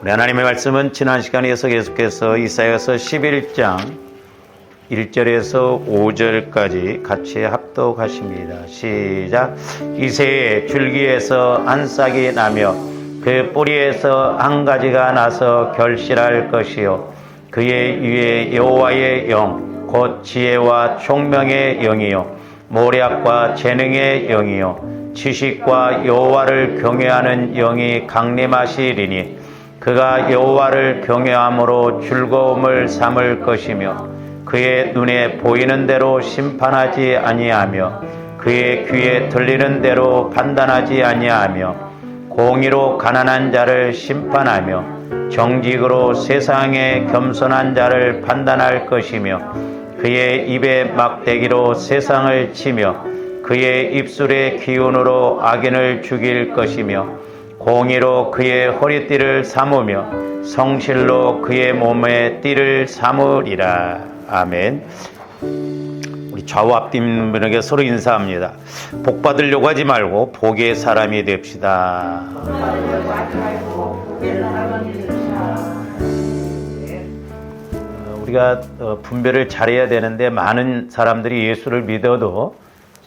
하나님의 말씀은 지난 시간에서 계속해서 이사야서 11장 1절에서 5절까지 같이 합독하십니다. 시작. 이새의 줄기에서 한 싹이 나며 그 뿌리에서 한 가지가 나서 결실할 것이요 그의 위에 여호와의 영 곧 지혜와 총명의 영이요 모략과 재능의 영이요 지식과 여호와를 경외하는 영이 강림하시리니 그가 여호와를 경외함으로 즐거움을 삼을 것이며 그의 눈에 보이는 대로 심판하지 아니하며 그의 귀에 들리는 대로 판단하지 아니하며 공의로 가난한 자를 심판하며 정직으로 세상에 겸손한 자를 판단할 것이며 그의 입에 막대기로 세상을 치며 그의 입술의 기운으로 악인을 죽일 것이며 공의로 그의 허리띠를 삼으며 성실로 그의 몸에 띠를 삼으리라. 아멘. 우리 좌우 앞뒤 있는 분에게 서로 인사합니다. 복 받으려고 하지 말고 복의 사람이 됩시다. 우리가 분별을 잘해야 되는데 많은 사람들이 예수를 믿어도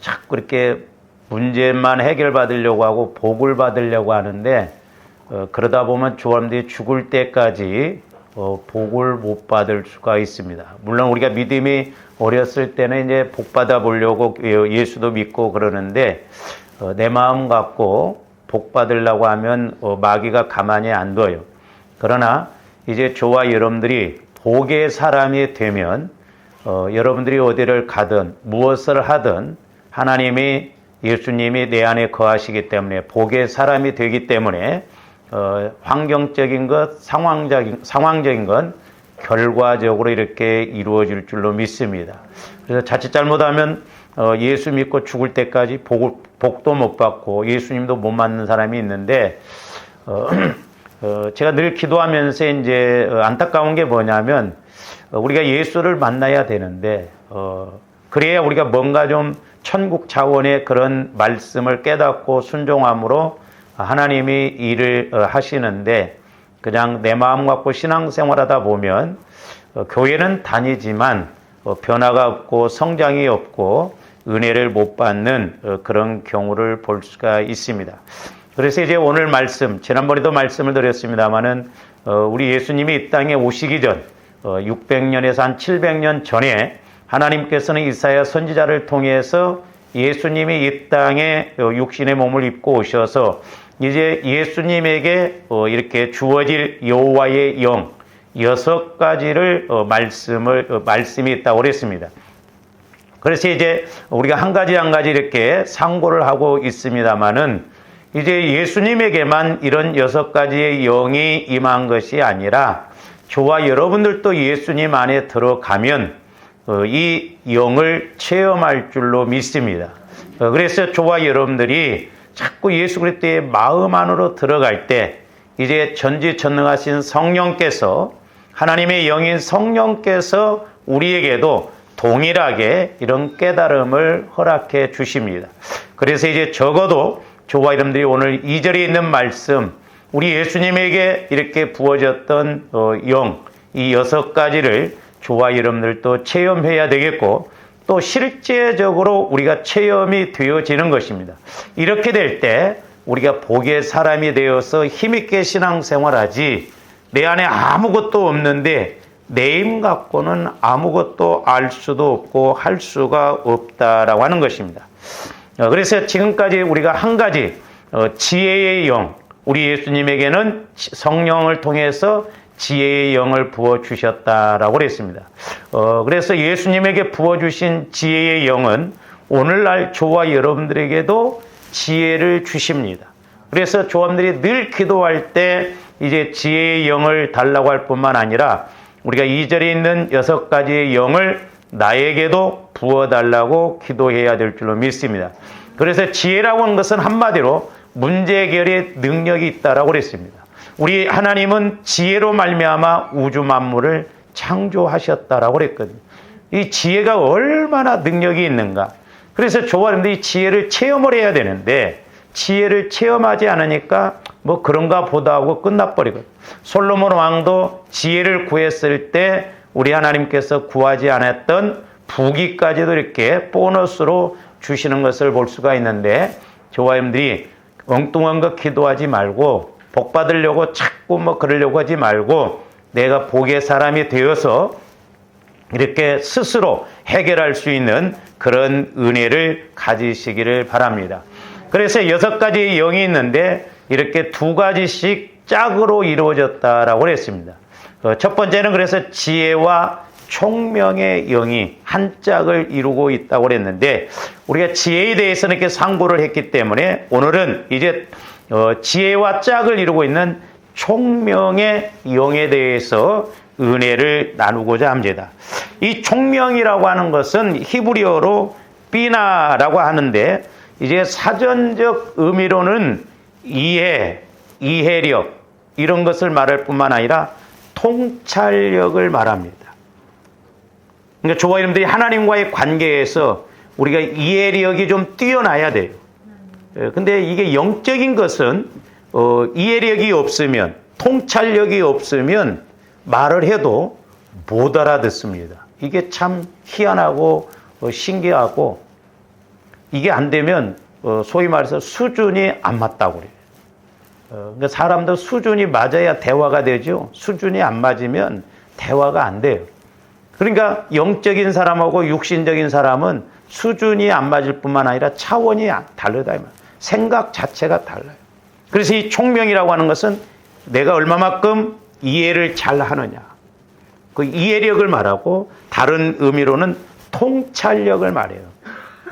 자꾸 이렇게 문제만 해결받으려고 하고 복을 받으려고 하는데 그러다 보면 조람들이 죽을 때까지 복을 못 받을 수가 있습니다. 물론 우리가 믿음이 어렸을 때는 이제 복 받아 보려고 예수도 믿고 그러는데 내 마음 갖고 복 받으려고 하면 마귀가 가만히 안 둬요. 그러나 이제 저와 여러분들이 복의 사람이 되면 여러분들이 어디를 가든 무엇을 하든 하나님이 예수님이 내 안에 거하시기 때문에 복의 사람이 되기 때문에 환경적인 것, 상황적인 건 결과적으로 이렇게 이루어질 줄로 믿습니다. 그래서 자칫 잘못하면 예수 믿고 죽을 때까지 복도 못 받고 예수님도 못 맞는 사람이 있는데 제가 늘 기도하면서 이제 안타까운 게 뭐냐면 우리가 예수를 만나야 되는데 그래야 우리가 뭔가 좀 천국 차원의 그런 말씀을 깨닫고 순종함으로 하나님이 일을 하시는데 그냥 내 마음 갖고 신앙생활하다 보면 교회는 다니지만 변화가 없고 성장이 없고 은혜를 못 받는 그런 경우를 볼 수가 있습니다. 그래서 이제 오늘 말씀, 지난번에도 말씀을 드렸습니다마는 우리 예수님이 이 땅에 오시기 전 600년에서 한 700년 전에 하나님께서는 이사야 선지자를 통해서 예수님이 이 땅에 육신의 몸을 입고 오셔서 이제 예수님에게 이렇게 주어질 여호와의 영 6가지를 말씀이 있다고 그랬습니다. 그래서 이제 우리가 한 가지 한 가지 이렇게 상고를 하고 있습니다마는 이제 예수님에게만 이런 6가지의 영이 임한 것이 아니라 저와 여러분들도 예수님 안에 들어가면 이 영을 체험할 줄로 믿습니다. 그래서 저와 여러분들이 자꾸 예수 그리스도의 마음 안으로 들어갈 때 이제 전지전능하신 성령께서 하나님의 영인 성령께서 우리에게도 동일하게 이런 깨달음을 허락해 주십니다. 그래서 이제 적어도 저와 여러분들이 오늘 2절에 있는 말씀 우리 예수님에게 이렇게 부어졌던 영 이 6가지를 저와 여러분들도 체험해야 되겠고 또 실제적으로 우리가 체험이 되어지는 것입니다. 이렇게 될 때 우리가 복의 사람이 되어서 힘있게 신앙생활하지 내 안에 아무것도 없는데 내 힘 갖고는 아무것도 알 수도 없고 할 수가 없다라고 하는 것입니다. 그래서 지금까지 우리가 한 가지 지혜의 영 우리 예수님에게는 성령을 통해서 지혜의 영을 부어주셨다라고 그랬습니다. 그래서 예수님에게 부어주신 지혜의 영은 오늘날 저와 여러분들에게도 지혜를 주십니다. 그래서 저분들이 늘 기도할 때 이제 지혜의 영을 달라고 할 뿐만 아니라 우리가 2절에 있는 6가지의 영을 나에게도 부어달라고 기도해야 될 줄로 믿습니다. 그래서 지혜라고 하는 것은 한마디로 문제 해결의 능력이 있다라고 그랬습니다. 우리 하나님은 지혜로 말미암아 우주 만물을 창조하셨다라고 그랬거든요. 이 지혜가 얼마나 능력이 있는가. 그래서 저와 여러분들이 지혜를 체험을 해야 되는데 지혜를 체험하지 않으니까 뭐 그런가 보다 하고 끝나버리거든요. 솔로몬 왕도 지혜를 구했을 때 우리 하나님께서 구하지 않았던 부귀까지도 이렇게 보너스로 주시는 것을 볼 수가 있는데, 저와 여러분들이 엉뚱한 거 기도하지 말고 복 받으려고 자꾸 뭐 그러려고 하지 말고 내가 복의 사람이 되어서 이렇게 스스로 해결할 수 있는 그런 은혜를 가지시기를 바랍니다. 그래서 6가지의 영이 있는데 이렇게 2가지씩 짝으로 이루어졌다라고 했습니다. 첫 번째는 그래서 지혜와 총명의 영이 한 짝을 이루고 있다고 했는데, 우리가 지혜에 대해서는 이렇게 상고를 했기 때문에 오늘은 이제 지혜와 짝을 이루고 있는 총명의 영에 대해서 은혜를 나누고자 합니다. 이 총명이라고 하는 것은 히브리어로 비나라고 하는데, 이제 사전적 의미로는 이해력 이런 것을 말할 뿐만 아니라 통찰력을 말합니다. 그러니까 저와 여러분들이 하나님과의 관계에서 우리가 이해력이 좀 뛰어나야 돼요. 근데 이게 영적인 것은 이해력이 없으면, 통찰력이 없으면 말을 해도 못 알아듣습니다. 이게 참 희한하고 신기하고, 이게 안 되면 소위 말해서 수준이 안 맞다고 그래요. 그러니까 사람도 수준이 맞아야 대화가 되죠. 수준이 안 맞으면 대화가 안 돼요. 그러니까 영적인 사람하고 육신적인 사람은 수준이 안 맞을 뿐만 아니라 차원이 다르다. 생각 자체가 달라요. 그래서 이 총명이라고 하는 것은 내가 얼마만큼 이해를 잘 하느냐, 그 이해력을 말하고, 다른 의미로는 통찰력을 말해요.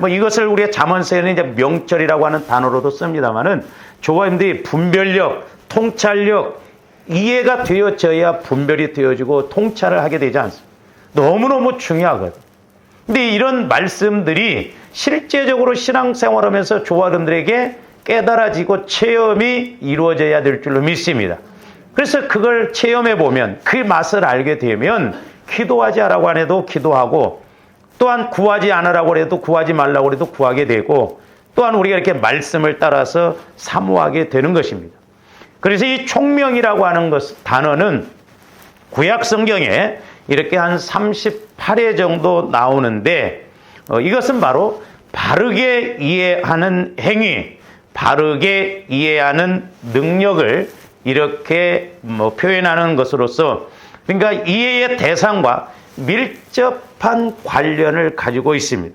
뭐 이것을 우리가 잠언서에는 이제 명철이라고 하는 단어로도 씁니다만은, 저와 여러분들이 분별력, 통찰력, 이해가 되어져야 분별이 되어지고 통찰을 하게 되지 않습니까? 너무너무 중요하거든. 근데 이런 말씀들이 실제적으로 신앙생활하면서 저와 여러분들에게 깨달아지고 체험이 이루어져야 될 줄로 믿습니다. 그래서 그걸 체험해 보면, 그 맛을 알게 되면 기도하지 않으라고 안 해도 기도하고, 또한 구하지 않으라고 해도 구하지 말라고 해도 구하게 되고, 또한 우리가 이렇게 말씀을 따라서 사모하게 되는 것입니다. 그래서 이 총명이라고 하는 단어는 구약 성경에 이렇게 한 38회 정도 나오는데, 이것은 바로 바르게 이해하는 행위, 바르게 이해하는 능력을 이렇게 표현하는 것으로서, 그러니까 이해의 대상과 밀접한 관련을 가지고 있습니다.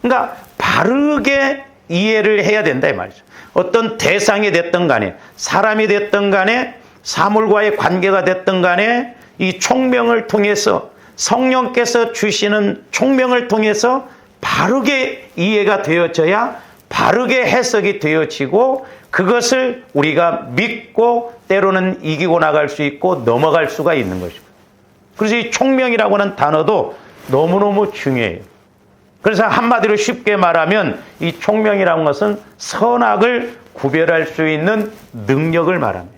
그러니까 바르게 이해를 해야 된다 이 말이죠. 어떤 대상이 됐든 간에, 사람이 됐든 간에, 사물과의 관계가 됐든 간에, 이 총명을 통해서, 성령께서 주시는 총명을 통해서 바르게 이해가 되어져야 바르게 해석이 되어지고, 그것을 우리가 믿고 때로는 이기고 나갈 수 있고 넘어갈 수가 있는 것입니다. 그래서 이 총명이라고 하는 단어도 너무너무 중요해요. 그래서 한마디로 쉽게 말하면 이 총명이라는 것은 선악을 구별할 수 있는 능력을 말합니다.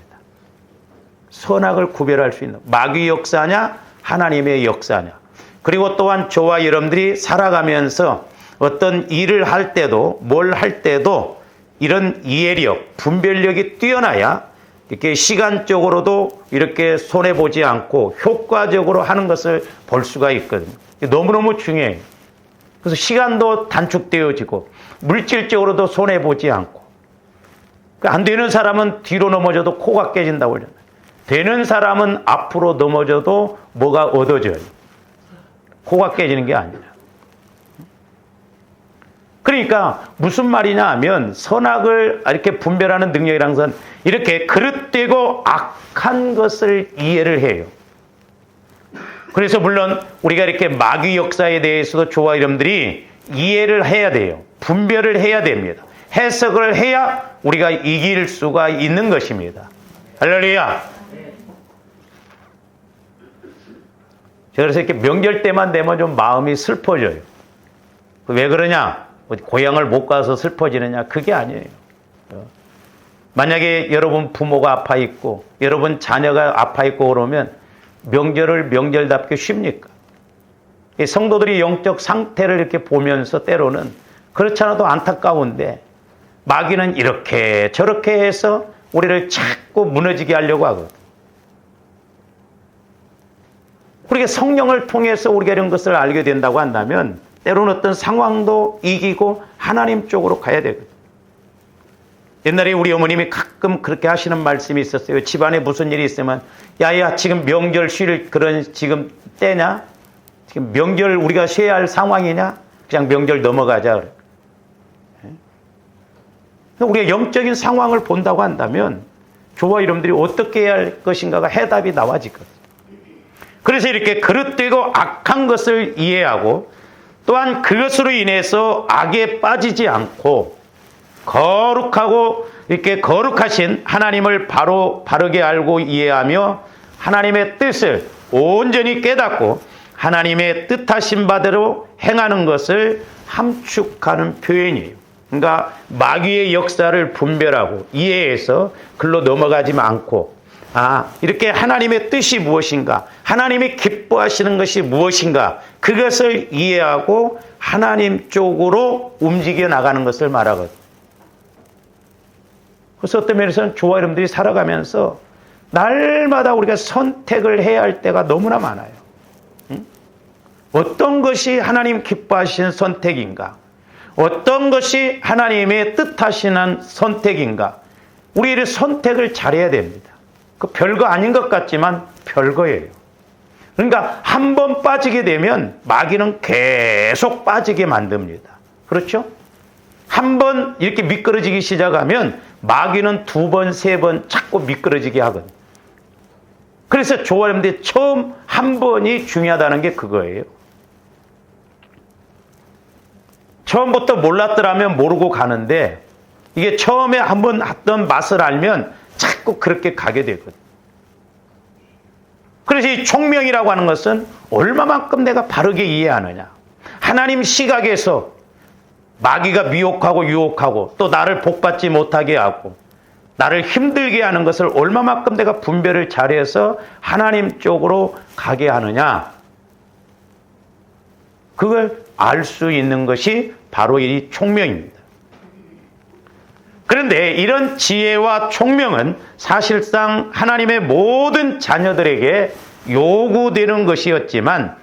선악을 구별할 수 있는, 마귀 역사냐 하나님의 역사냐. 그리고 또한 저와 여러분들이 살아가면서 어떤 일을 할 때도, 뭘 할 때도 이런 이해력, 분별력이 뛰어나야 이렇게 시간적으로도 이렇게 손해보지 않고 효과적으로 하는 것을 볼 수가 있거든요. 너무너무 중요해요. 그래서 시간도 단축되어지고 물질적으로도 손해보지 않고, 안 되는 사람은 뒤로 넘어져도 코가 깨진다고 그러잖아요. 되는 사람은 앞으로 넘어져도 뭐가 얻어져요. 코가 깨지는 게 아니라. 그러니까 무슨 말이냐 하면, 선악을 이렇게 분별하는 능력이라는 것은 이렇게 그릇되고 악한 것을 이해를 해요. 그래서 물론 우리가 이렇게 마귀 역사에 대해서도 저와 여러분들이 이해를 해야 돼요. 분별을 해야 됩니다. 해석을 해야 우리가 이길 수가 있는 것입니다. 할렐루야. 제가 그래서 이렇게 명절 때만 되면 좀 마음이 슬퍼져요. 왜 그러냐? 고향을 못 가서 슬퍼지느냐? 그게 아니에요. 만약에 여러분 부모가 아파 있고 여러분 자녀가 아파 있고 그러면 명절을 명절답게 쉽니까? 성도들이 영적 상태를 이렇게 보면서 때로는 그렇지 않아도 안타까운데, 마귀는 이렇게 저렇게 해서 우리를 자꾸 무너지게 하려고 하거든. 우리가 성령을 통해서 우리가 이런 것을 알게 된다고 한다면 때로는 어떤 상황도 이기고 하나님 쪽으로 가야 되거든. 옛날에 우리 어머님이 가끔 그렇게 하시는 말씀이 있었어요. 집안에 무슨 일이 있으면 야야 지금 명절 쉴 그런 지금 때냐? 지금 명절 우리가 쉬어야 할 상황이냐? 그냥 명절 넘어가자. 그래. 우리가 영적인 상황을 본다고 한다면 저와 여러분들이 어떻게 해야 할 것인가가 해답이 나와지거든. 그래서 이렇게 그릇되고 악한 것을 이해하고 또한 그것으로 인해서 악에 빠지지 않고 거룩하고 이렇게 거룩하신 하나님을 바르게 알고 이해하며 하나님의 뜻을 온전히 깨닫고 하나님의 뜻하신 바대로 행하는 것을 함축하는 표현이에요. 그러니까 마귀의 역사를 분별하고 이해해서 글로 넘어가지 않고 이렇게 하나님의 뜻이 무엇인가, 하나님이 기뻐하시는 것이 무엇인가, 그것을 이해하고 하나님 쪽으로 움직여 나가는 것을 말하거든요. 그래서 어떤 면에서는 저와 여러분들이 살아가면서 날마다 우리가 선택을 해야 할 때가 너무나 많아요. 어떤 것이 하나님 기뻐하시는 선택인가, 어떤 것이 하나님의 뜻하시는 선택인가, 우리의 선택을 잘해야 됩니다. 그 별거 아닌 것 같지만 별거예요. 그러니까 한 번 빠지게 되면 마귀는 계속 빠지게 만듭니다. 그렇죠? 한 번 이렇게 미끄러지기 시작하면 마귀는 두 번, 세 번 자꾸 미끄러지게 하거든요. 그래서 저와 여러분들이 처음 한 번이 중요하다는 게 그거예요. 처음부터 몰랐더라면 모르고 가는데 이게 처음에 한번 했던 맛을 알면 자꾸 그렇게 가게 되거든. 그래서 이 총명이라고 하는 것은 얼마만큼 내가 바르게 이해하느냐. 하나님 시각에서 마귀가 미혹하고 유혹하고 또 나를 복받지 못하게 하고 나를 힘들게 하는 것을 얼마만큼 내가 분별을 잘해서 하나님 쪽으로 가게 하느냐. 그걸 알 수 있는 것이 바로 이 총명입니다. 그런데 이런 지혜와 총명은 사실상 하나님의 모든 자녀들에게 요구되는 것이었지만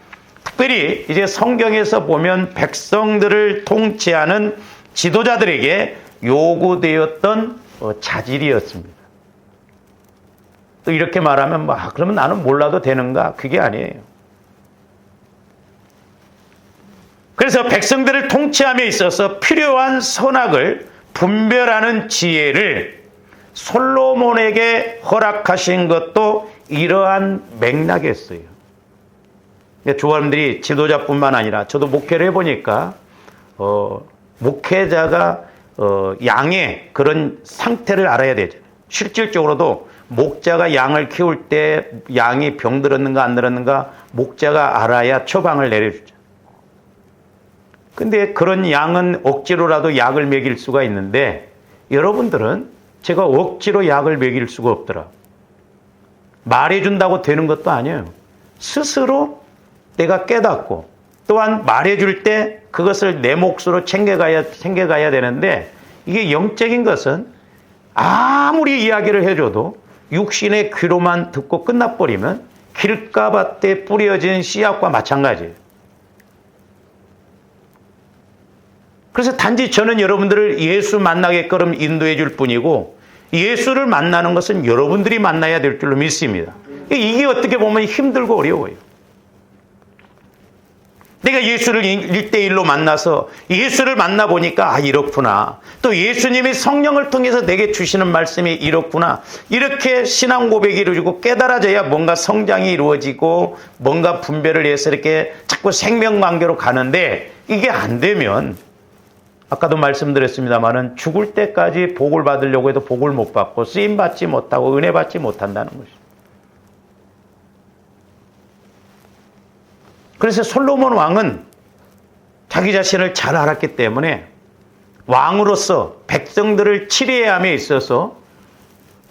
특별히 이제 성경에서 보면 백성들을 통치하는 지도자들에게 요구되었던 자질이었습니다. 또 이렇게 말하면 그러면 나는 몰라도 되는가? 그게 아니에요. 그래서 백성들을 통치함에 있어서 필요한 선악을 분별하는 지혜를 솔로몬에게 허락하신 것도 이러한 맥락이었어요. 조원들이 지도자뿐만 아니라 저도 목회를 해보니까 목회자가 양의 그런 상태를 알아야 되잖아요. 실질적으로도 목자가 양을 키울 때 양이 병들었는가 안 들었는가 목자가 알아야 처방을 내려주죠. 근데 그런 양은 억지로라도 약을 먹일 수가 있는데 여러분들은 제가 억지로 약을 먹일 수가 없더라. 말해준다고 되는 것도 아니에요. 스스로 내가 깨닫고 또한 말해줄 때 그것을 내 몫으로 챙겨가야 되는데 이게 영적인 것은 아무리 이야기를 해줘도 육신의 귀로만 듣고 끝나버리면 길가밭에 뿌려진 씨앗과 마찬가지예요. 그래서 단지 저는 여러분들을 예수 만나게끔 인도해 줄 뿐이고 예수를 만나는 것은 여러분들이 만나야 될 줄로 믿습니다. 이게 어떻게 보면 힘들고 어려워요. 내가 예수를 1대1로 만나서 예수를 만나보니까 이렇구나. 또 예수님이 성령을 통해서 내게 주시는 말씀이 이렇구나. 이렇게 신앙 고백이 이루어지고 깨달아져야 뭔가 성장이 이루어지고 뭔가 분별을 해서 이렇게 자꾸 생명관계로 가는데 이게 안 되면 아까도 말씀드렸습니다마는 죽을 때까지 복을 받으려고 해도 복을 못 받고 쓰임 받지 못하고 은혜 받지 못한다는 것이죠. 그래서 솔로몬 왕은 자기 자신을 잘 알았기 때문에 왕으로서 백성들을 치리함에 있어서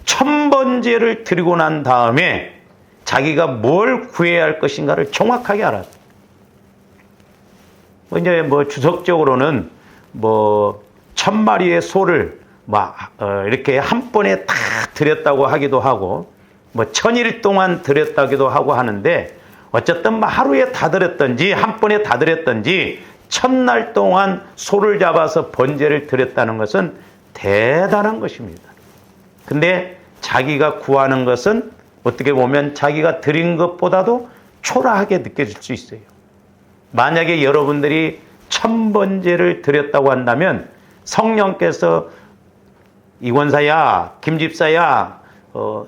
천번제를 드리고 난 다음에 자기가 뭘 구해야 할 것인가를 정확하게 알았어요. 이제 주석적으로는 1000마리의 소를 이렇게 한 번에 다 드렸다고 하기도 하고 1000일 동안 드렸다기도 하고 하는데 어쨌든 하루에 다 드렸든지 한 번에 다 드렸든지 1000날 동안 소를 잡아서 번제를 드렸다는 것은 대단한 것입니다. 근데 자기가 구하는 것은 어떻게 보면 자기가 드린 것보다도 초라하게 느껴질 수 있어요. 만약에 여러분들이 1000번제를 드렸다고 한다면 성령께서 이권사야, 김집사야,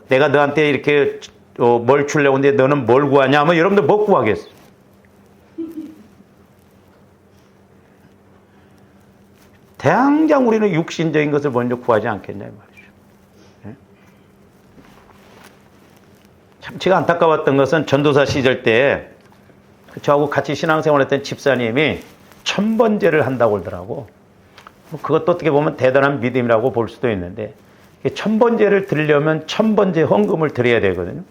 내가 너한테 이렇게 뭘 주려고 하는데 너는 뭘 구하냐 하면 여러분들 뭐 구하겠어? 당장 우리는 육신적인 것을 먼저 구하지 않겠냐 이 말이죠. 네? 참 제가 안타까웠던 것은 전도사 시절 때 저하고 같이 신앙생활했던 집사님이 1000번제를 한다고 그러더라고. 그것도 어떻게 보면 대단한 믿음이라고 볼 수도 있는데 1000번제를 드리려면 1000번제 헌금을 드려야 되거든요.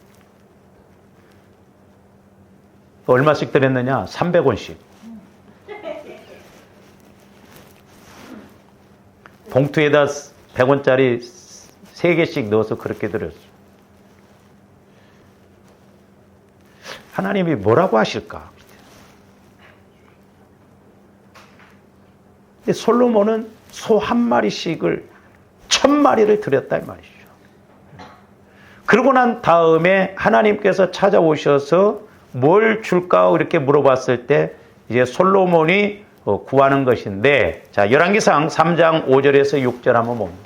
얼마씩 드렸느냐? 300원씩. 봉투에다 100원짜리 3개씩 넣어서 그렇게 드렸어요. 하나님이 뭐라고 하실까? 근데 솔로몬은 소 한 마리씩을 1000마리를 드렸다 이 말이죠. 그러고 난 다음에 하나님께서 찾아오셔서 뭘 줄까 이렇게 물어봤을 때 이제 솔로몬이 구하는 것인데, 자, 열왕기상 3장 5절에서 6절 한번 봅니다.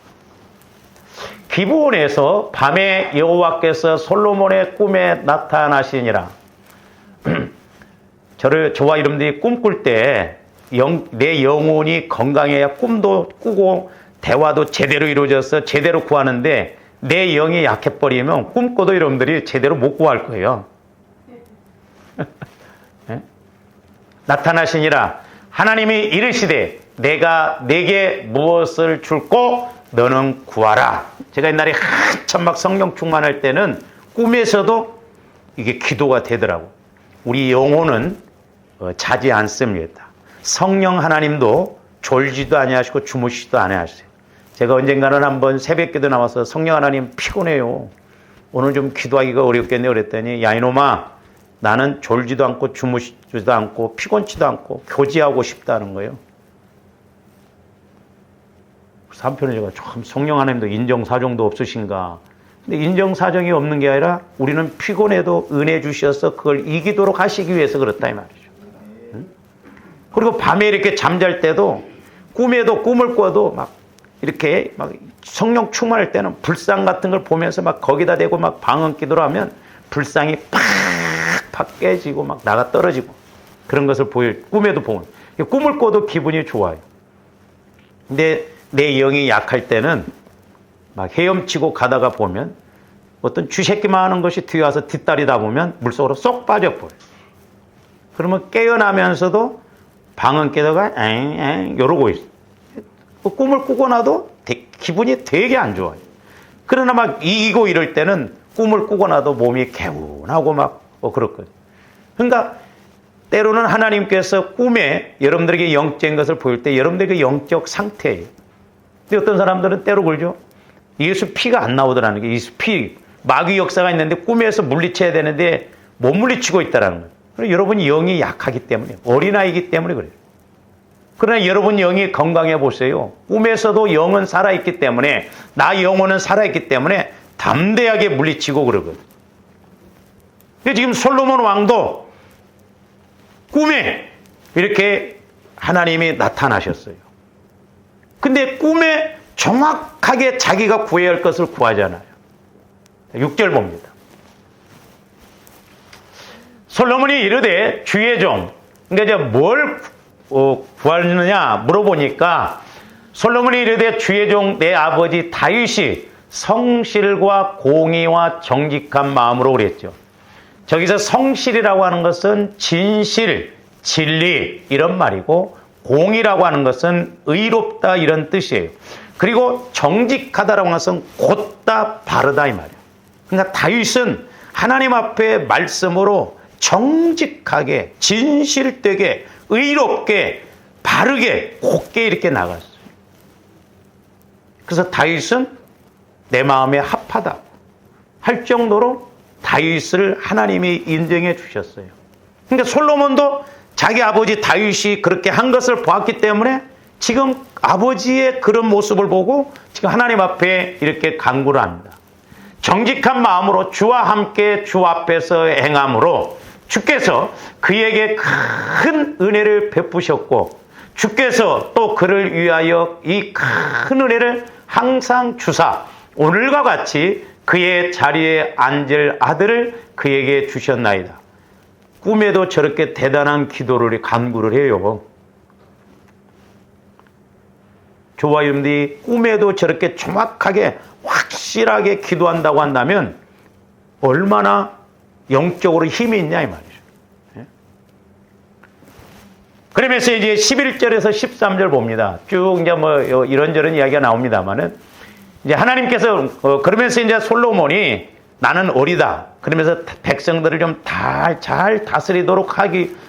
기브온에서 밤에 여호와께서 솔로몬의 꿈에 나타나시니라. 저와 여러분들이 꿈꿀 때 내 영혼이 건강해야 꿈도 꾸고 대화도 제대로 이루어져서 제대로 구하는데 내 영이 약해버리면 꿈꿔도 여러분들이 제대로 못 구할 거예요. 네? 나타나시니라. 하나님이 이르시되 내가 내게 무엇을 줄고 너는 구하라. 제가 옛날에 한참 막 성령 충만할 때는 꿈에서도 이게 기도가 되더라고. 우리 영혼은 자지 않습니다. 성령 하나님도 졸지도 아니하시고 주무시지도 아니하세요. 제가 언젠가는 한번 새벽기도 나와서 성령 하나님 피곤해요. 오늘 좀 기도하기가 어렵겠네 그랬더니 야 이놈아 나는 졸지도 않고 주무시지도 않고 피곤치도 않고 교제하고 싶다는 거예요. 그래서 한편에 제가 참 성령 하나님도 인정사정도 없으신가. 근데 인정사정이 없는 게 아니라 우리는 피곤해도 은혜 주셔서 그걸 이기도록 하시기 위해서 그렇다 이 말이죠. 응? 그리고 밤에 이렇게 잠잘 때도 꿈에도 꿈을 꿔도 막 이렇게 막 성령 충만할 때는 불상 같은 걸 보면서 막 거기다 대고 막 방언 기도를 하면 불상이 팍팍 깨지고 막 나가 떨어지고 그런 것을 꿈에도 보면 꿈을 꿔도 기분이 좋아요. 근데 내 영이 약할 때는 막 헤엄치고 가다가 보면 어떤 쥐새끼만 하는 것이 뒤에 와서 뒷다리다 보면 물속으로 쏙 빠져버려요. 그러면 깨어나면서도 방언 깨다가 엥 이러고 있어요. 꿈을 꾸고 나도 기분이 되게 안 좋아요. 그러나 막 이기고 이럴 때는 꿈을 꾸고 나도 몸이 개운하고 막 그렇거든요. 그러니까 때로는 하나님께서 꿈에 여러분들에게 영적인 것을 보일 때 여러분들에게 영적 상태예요. 근데 어떤 사람들은 때로 그러죠. 예수 피가 안 나오더라는 게 예수 피 마귀 역사가 있는데 꿈에서 물리쳐야 되는데 못 물리치고 있다는 거예요. 그래서 여러분이 영이 약하기 때문에 어린아이기 때문에 그래요. 그러나 여러분 영이 건강해 보세요. 꿈에서도 영은 살아있기 때문에 나 영혼은 살아있기 때문에 담대하게 물리치고 그러거든요. 근데 지금 솔로몬 왕도 꿈에 이렇게 하나님이 나타나셨어요. 근데 꿈에 정확하게 자기가 구해야 할 것을 구하잖아요. 6절 봅니다. 솔로몬이 이르되 주의 종, 그러니까 이제 뭘 구하느냐 물어보니까 솔로몬이 이르되 주의 종 내 아버지 다윗이 성실과 공의와 정직한 마음으로 그랬죠. 저기서 성실이라고 하는 것은 진실, 진리 이런 말이고 공의라고 하는 것은 의롭다 이런 뜻이에요. 그리고 정직하다라고 하는 것은 곧다 바르다 이 말이에요. 그러니까 다윗은 하나님 앞에 말씀으로 정직하게 진실되게 의롭게 바르게 곧게 이렇게 나갔어요. 그래서 다윗은 내 마음에 합하다 할 정도로 다윗을 하나님이 인정해 주셨어요. 그러니까 솔로몬도 자기 아버지 다윗이 그렇게 한 것을 보았기 때문에 지금 아버지의 그런 모습을 보고 지금 하나님 앞에 이렇게 간구를 합니다. 정직한 마음으로 주와 함께 주 앞에서 행함으로 주께서 그에게 큰 은혜를 베푸셨고 주께서 또 그를 위하여 이 큰 은혜를 항상 주사 오늘과 같이 그의 자리에 앉을 아들을 그에게 주셨나이다. 꿈에도 저렇게 대단한 기도를 간구를 해요. 저와 여러분들이 꿈에도 저렇게 정확하게 확실하게 기도한다고 한다면 얼마나 영적으로 힘이 있냐 이 말이죠. 그러면서 이제 11절에서 13절 봅니다. 쭉 이제 뭐 이런저런 이야기가 나옵니다만은 이제 하나님께서 그러면서 이제 솔로몬이 나는 어리다. 그러면서 백성들을 좀 잘 다스리도록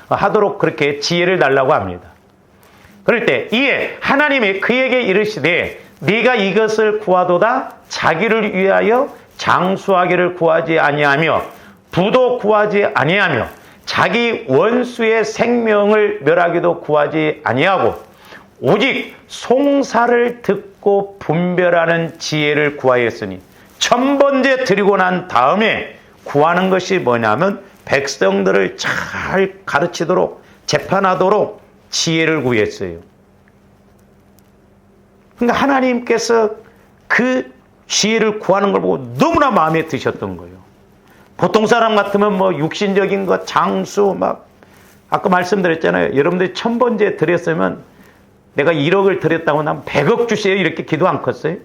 하도록 그렇게 지혜를 달라고 합니다. 그럴 때 이에 하나님이 그에게 이르시되 네가 이것을 구하도다 자기를 위하여 장수하기를 구하지 아니하며 부도 구하지 아니하며 자기 원수의 생명을 멸하기도 구하지 아니하고 오직 송사를 듣고 분별하는 지혜를 구하였으니 천 번째 드리고 난 다음에 구하는 것이 뭐냐면 백성들을 잘 가르치도록 재판하도록 지혜를 구했어요. 그러니까 하나님께서 그 지혜를 구하는 걸 보고 너무나 마음에 드셨던 거예요. 보통 사람 같으면 뭐 육신적인 것, 장수, 막 아까 말씀드렸잖아요. 여러분들이 천 번째 드렸으면 내가 1억을 드렸다고 하면 100억 주세요 이렇게 기도 안 컸어요?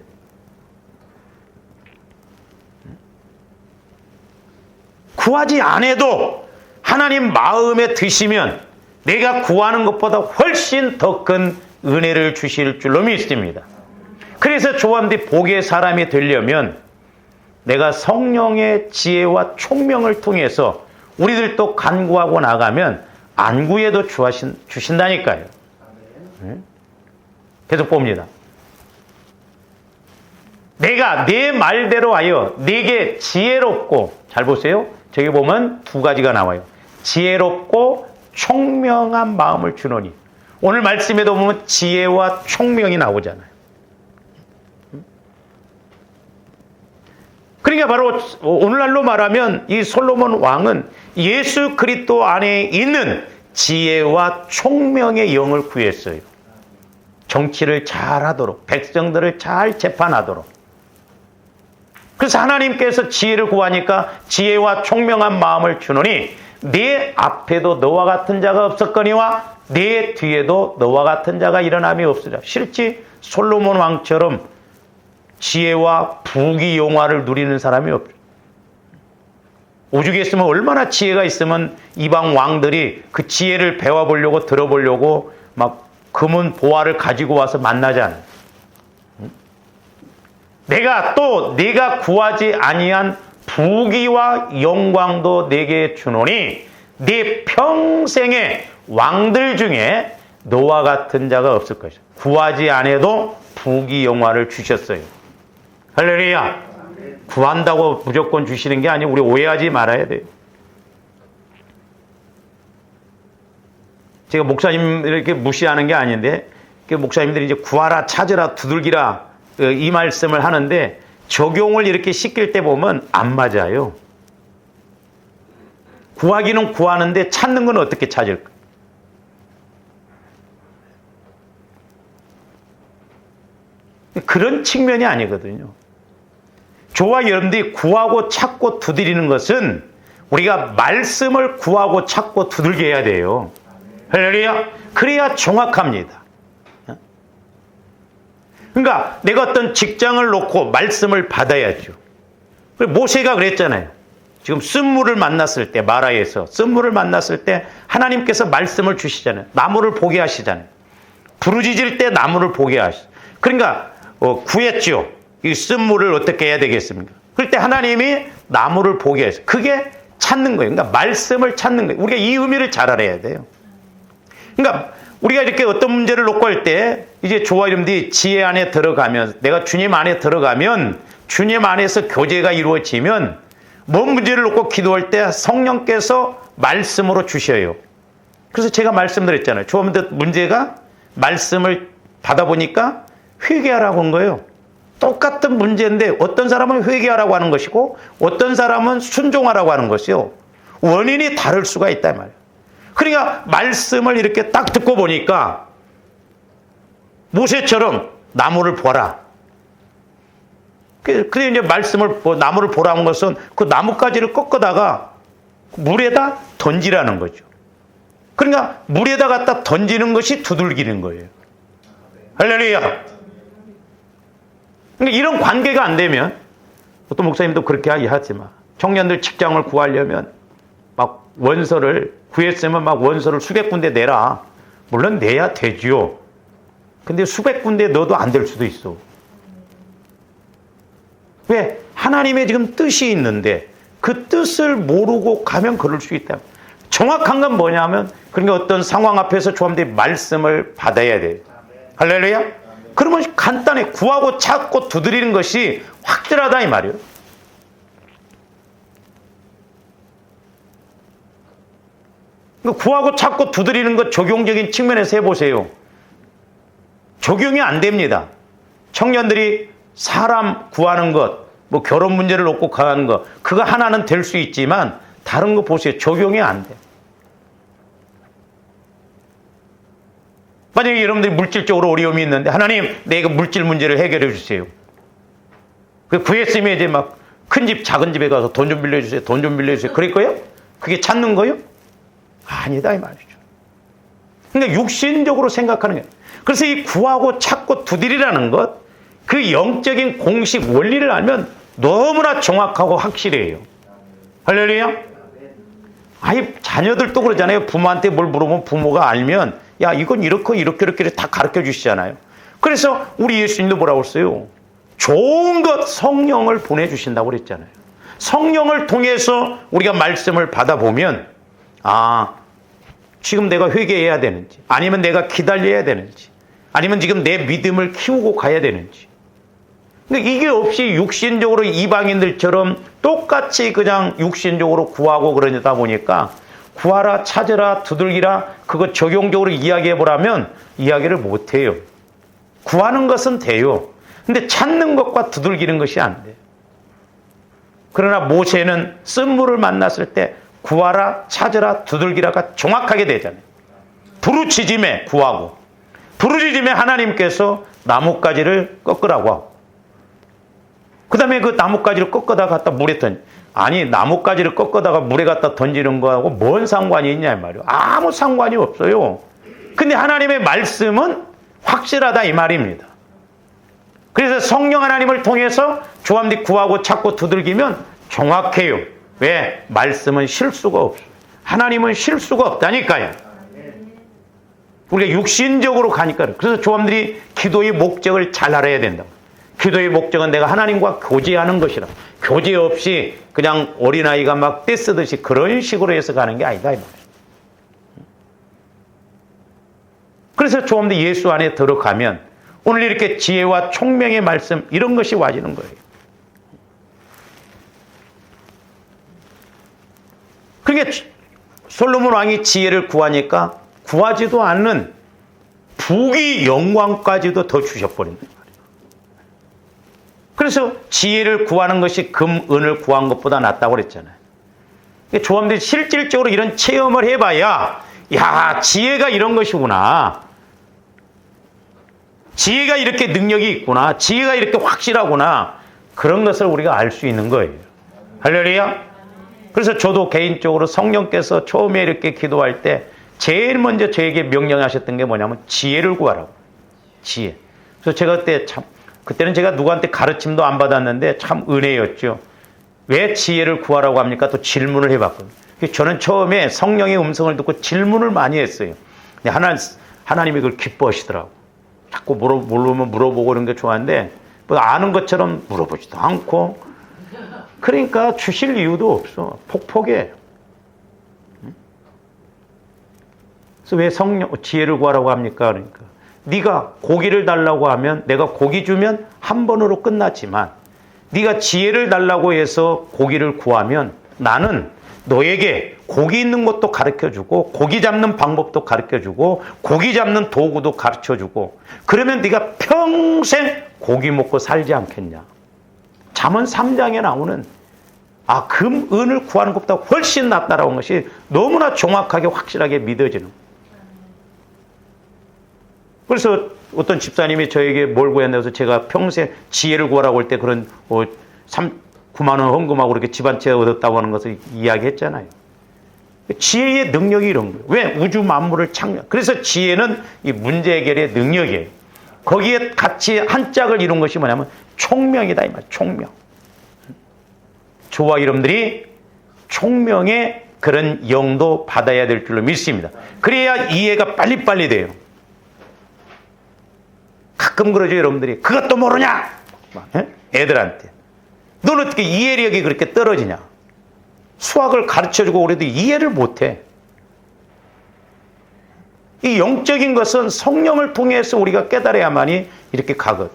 구하지 않아도 하나님 마음에 드시면 내가 구하는 것보다 훨씬 더 큰 은혜를 주실 줄로 믿습니다. 그래서 조함디 복의 사람이 되려면 내가 성령의 지혜와 총명을 통해서 우리들도 간구하고 나가면 안 구해도 주신다니까요. 계속 봅니다. 내가 내 말대로 하여 네게 지혜롭고, 잘 보세요. 저기 보면 두 가지가 나와요. 지혜롭고 총명한 마음을 주노니. 오늘 말씀에도 보면 지혜와 총명이 나오잖아요. 그러니까 바로 오늘날로 말하면 이 솔로몬 왕은 예수 그리스도 안에 있는 지혜와 총명의 영을 구했어요. 정치를 잘 하도록, 백성들을 잘 재판하도록. 그래서 하나님께서 지혜를 구하니까 지혜와 총명한 마음을 주노니 내 앞에도 너와 같은 자가 없었거니와 내 뒤에도 너와 같은 자가 일어남이 없으리라. 실제 솔로몬 왕처럼 지혜와 부귀 영화를 누리는 사람이 없죠. 오죽에 있으면 얼마나 지혜가 있으면 이방 왕들이 그 지혜를 배워보려고 들어보려고 막 금은 보화를 가지고 와서 만나잖아요. 네가 구하지 아니한 부귀와 영광도 내게 주노니 네 평생의 왕들 중에 너와 같은 자가 없을 것이다. 구하지 않아도 부귀 영화를 주셨어요. 할렐루야. 구한다고 무조건 주시는 게 아니고 우리 오해하지 말아야 돼요. 제가 목사님 이렇게 무시하는 게 아닌데 목사님들이 이제 구하라, 찾으라, 두들기라 이 말씀을 하는데 적용을 이렇게 시킬 때 보면 안 맞아요. 구하기는 구하는데 찾는 건 어떻게 찾을까? 그런 측면이 아니거든요. 저와 여러분들이 구하고 찾고 두드리는 것은 우리가 말씀을 구하고 찾고 두들겨 해야 돼요. 할렐루야. 그래야 정확합니다. 그러니까 내가 어떤 직장을 놓고 말씀을 받아야죠. 모세가 그랬잖아요. 지금 쓴물을 만났을 때, 마라에서 쓴물을 만났을 때 하나님께서 말씀을 주시잖아요. 나무를 보게 하시잖아요. 부르짖을 때 나무를 보게 하시죠. 그러니까 구했죠. 이 쓴물을 어떻게 해야 되겠습니까? 그럴 때 하나님이 나무를 보게 해서 그게 찾는 거예요. 그러니까 말씀을 찾는 거예요. 우리가 이 의미를 잘 알아야 돼요. 그러니까 우리가 이렇게 어떤 문제를 놓고 할 때 이제 저와 여러분들이 지혜 안에 들어가면, 내가 주님 안에 들어가면, 주님 안에서 교제가 이루어지면 뭔 문제를 놓고 기도할 때 성령께서 말씀으로 주셔요. 그래서 제가 말씀드렸잖아요. 저한테 문제가 말씀을 받아보니까 회개하라고 한 거예요. 똑같은 문제인데 어떤 사람은 회개하라고 하는 것이고 어떤 사람은 순종하라고 하는 것이요. 원인이 다를 수가 있단 말이에요. 그러니까 말씀을 이렇게 딱 듣고 보니까 모세처럼 나무를 보라. 그래 이제 나무를 보라는 것은 그 나뭇가지를 꺾어다가 물에다 던지라는 거죠. 그러니까 물에다 갖다 던지는 것이 두들기는 거예요. 할렐루야. 그러니까 이런 관계가 안 되면, 어떤 목사님도 그렇게 하지만 청년들 직장을 구하려면 막 원서를 구했으면 막 원서를 수백 군데 내라. 물론 내야 되지요. 근데 수백 군데 넣어도 안 될 수도 있어. 왜? 하나님의 지금 뜻이 있는데 그 뜻을 모르고 가면 그럴 수 있다. 정확한 건 뭐냐면, 그러니까 어떤 상황 앞에서 조합들이 말씀을 받아야 돼요. 할렐루야? 그러면 간단해. 구하고 찾고 두드리는 것이 확실하다 이 말이에요. 구하고 찾고 두드리는 것 적용적인 측면에서 해보세요. 적용이 안 됩니다. 청년들이 사람 구하는 것, 뭐 결혼 문제를 놓고 가는 것, 그거 하나는 될 수 있지만 다른 거 보세요. 적용이 안 돼. 만약에 여러분들이 물질적으로 어려움이 있는데 하나님 내가 물질 문제를 해결해 주세요. 구했으면 이제 막 큰 집 작은 집에 가서 돈 좀 빌려주세요. 돈 좀 빌려주세요. 그럴 거예요? 그게 찾는 거예요? 아니다 이 말이죠. 그러니까 육신적으로 생각하는 거예요. 그래서 이 구하고 찾고 두드리라는 것, 그 영적인 공식 원리를 알면 너무나 정확하고 확실해요. 할렐루야. 아니 자녀들도 그러잖아요. 부모한테 뭘 물어보면 부모가 알면 야 이건 이렇게 다 가르쳐 주시잖아요. 그래서 우리 예수님도 뭐라고 했어요? 좋은 것 성령을 보내주신다고 그랬잖아요. 성령을 통해서 우리가 말씀을 받아보면 지금 내가 회개해야 되는지, 아니면 내가 기다려야 되는지, 아니면 지금 내 믿음을 키우고 가야 되는지. 그러니까 이게 없이 육신적으로 이방인들처럼 똑같이 그냥 육신적으로 구하고 그러다 보니까 구하라, 찾으라, 두들기라 그거 적용적으로 이야기해보라면 이야기를 못해요. 구하는 것은 돼요. 근데 찾는 것과 두들기는 것이 안 돼요. 그러나 모세는 쓴물을 만났을 때 구하라, 찾으라, 두들기라가 정확하게 되잖아요. 부르짖음에 구하고, 부르짖음에 하나님께서 나뭇가지를 꺾으라고 하고, 그 다음에 그 나뭇가지를 꺾어다 갖다 물에 던지. 아니 나뭇가지를 꺾어다가 물에 갖다 던지는 거하고 뭔 상관이 있냐 이 말이에요. 아무 상관이 없어요. 근데 하나님의 말씀은 확실하다 이 말입니다. 그래서 성령 하나님을 통해서 조함들이 구하고 찾고 두들기면 정확해요. 왜? 말씀은 실수가 없어요. 하나님은 실수가 없다니까요. 우리가 육신적으로 가니까. 그래서 조함들이 기도의 목적을 잘 알아야 된다. 기도의 목적은 내가 하나님과 교제하는 것이라. 교제 없이 그냥 어린아이가 막 떼쓰듯이 그런 식으로 해서 가는 게 아니다 이 말이에요. 그래서 조함들 예수 안에 들어가면 오늘 이렇게 지혜와 총명의 말씀 이런 것이 와지는 거예요. 그러니까 솔로몬 왕이 지혜를 구하니까 구하지도 않는 부귀 영광까지도 더 주셔버린다. 그래서 지혜를 구하는 것이 금, 은을 구한 것보다 낫다고 그랬잖아요. 조함들이 실질적으로 이런 체험을 해봐야 야 지혜가 이런 것이구나. 지혜가 이렇게 능력이 있구나. 지혜가 이렇게 확실하구나. 그런 것을 우리가 알 수 있는 거예요. 할렐루야. 그래서 저도 개인적으로 성령께서 처음에 이렇게 기도할 때 제일 먼저 저에게 명령하셨던 게 뭐냐면 지혜를 구하라고. 지혜. 그래서 제가 그때는 제가 누구한테 가르침도 안 받았는데 참 은혜였죠. 왜 지혜를 구하라고 합니까? 또 질문을 해봤거든요. 저는 처음에 성령의 음성을 듣고 질문을 많이 했어요. 근데 하나님이 그걸 기뻐하시더라고. 자꾸 물어보고 그런 게 좋아하는데 뭐 아는 것처럼 물어보지도 않고 그러니까 주실 이유도 없어. 폭포게. 그래서 왜 지혜를 구하라고 합니까? 그러니까 네가 고기를 달라고 하면 내가 고기 주면 한 번으로 끝났지만 네가 지혜를 달라고 해서 고기를 구하면 나는 너에게 고기 있는 것도 가르쳐주고 고기 잡는 방법도 가르쳐주고 고기 잡는 도구도 가르쳐주고 그러면 네가 평생 고기 먹고 살지 않겠냐. 잠언 3장에 나오는 금, 은을 구하는 것보다 훨씬 낫다라는 것이 너무나 정확하게 확실하게 믿어지는 거예요. 그래서 어떤 집사님이 저에게 뭘 구했냐고 해서 제가 평생 지혜를 구하라고 할 때 그런 9만 원 헌금하고 그렇게 집안채 얻었다고 하는 것을 이야기했잖아요. 지혜의 능력이 이런 거예요. 왜? 우주 만물을 창조. 그래서 지혜는 이 문제 해결의 능력이에요. 거기에 같이 한 짝을 이룬 것이 뭐냐면 총명이다 이 말. 총명. 저와 여러분들이 총명의 그런 영도 받아야 될 줄로 믿습니다. 그래야 이해가 빨리빨리 돼요. 가끔 그러죠, 여러분들이. 그것도 모르냐? 애들한테. 너는 어떻게 이해력이 그렇게 떨어지냐? 수학을 가르쳐주고 그래도 이해를 못해. 이 영적인 것은 성령을 통해서 우리가 깨달아야만이 이렇게 가거든.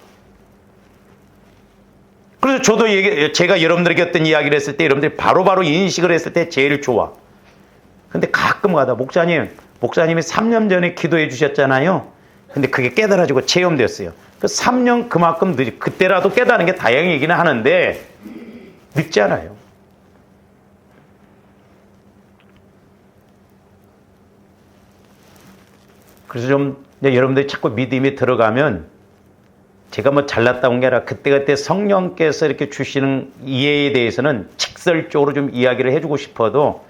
그래서 저도 제가 여러분들에게 어떤 이야기를 했을 때 여러분들이 바로바로 인식을 했을 때 제일 좋아. 근데 가끔 가다 목사님이 3년 전에 기도해 주셨잖아요. 근데 그게 깨달아지고 체험됐어요. 그 3년 그만큼 늦지. 그때라도 깨달은 게 다행이기는 하는데 늦잖아요. 그래서 좀 여러분들이 자꾸 믿음이 들어가면 제가 뭐 잘났다 온 게 아니라 그때그때 성령께서 이렇게 주시는 이해에 대해서는 직설적으로 좀 이야기를 해주고 싶어도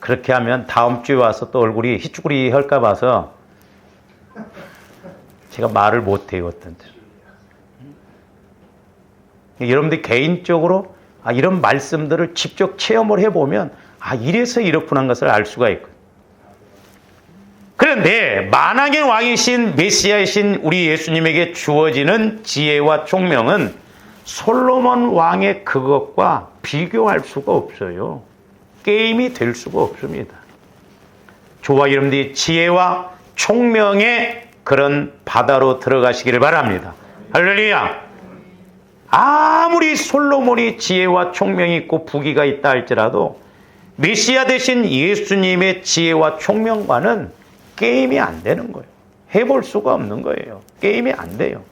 그렇게 하면 다음 주에 와서 또 얼굴이 희쭈구리 할까 봐서 제가 말을 못해요. 어떤 여러분들이 개인적으로 이런 말씀들을 직접 체험을 해보면 이래서 이렇구나 하는 것을 알 수가 있거든요. 그런데 만왕의 왕이신 메시아이신 우리 예수님에게 주어지는 지혜와 총명은 솔로몬 왕의 그것과 비교할 수가 없어요. 게임이 될 수가 없습니다. 저와 여러분들이 지혜와 총명의 그런 바다로 들어가시기를 바랍니다. 할렐루야. 아무리 솔로몬이 지혜와 총명이 있고 부귀가 있다 할지라도 메시아 되신 예수님의 지혜와 총명과는 게임이 안 되는 거예요. 해볼 수가 없는 거예요. 게임이 안 돼요.